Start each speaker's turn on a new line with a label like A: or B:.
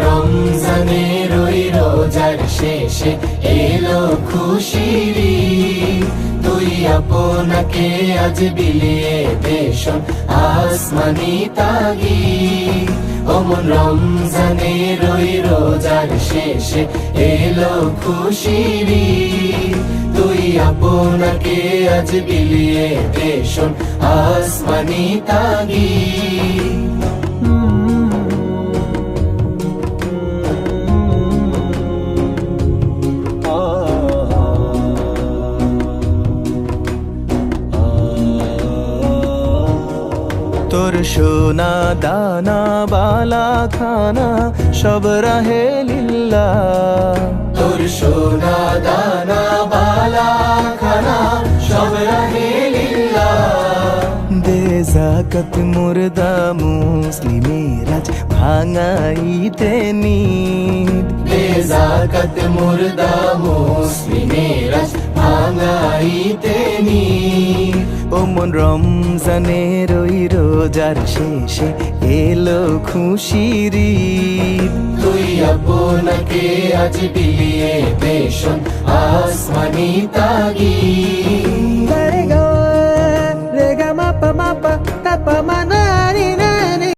A: রমজানের ওই রোজার শেষে এলো খুশির ঈদ। তুই আপনাকে আজ বিলিয়ে দেশন আসমানি তাগিদ। রমজানের ওই রোজার শেষে এলো খুশির ঈদ। তুই আপনাকে আজ বিলিয়ে দেশন আসমানি তাগিদ।
B: তোর সোনা দানা বালা খানা সব রাহে লিল্লাহ।
A: তোর সোনা দানা বালা খানা সব রাহে লিল্লাহ।
B: দে যাকাত মুর্দা মুসলিমের আজ ভাঙাইতে নিদ।
A: দে যাকাত মুর্দা মুসলিমের আজ ভাঙাইতে নিদ।
B: রমজানের ওই রোজার শেষে এলো খুশির ঈদ।
A: তুই আপনাকে আজ বিলিয়ে দেশন আসমানি তাগিদ।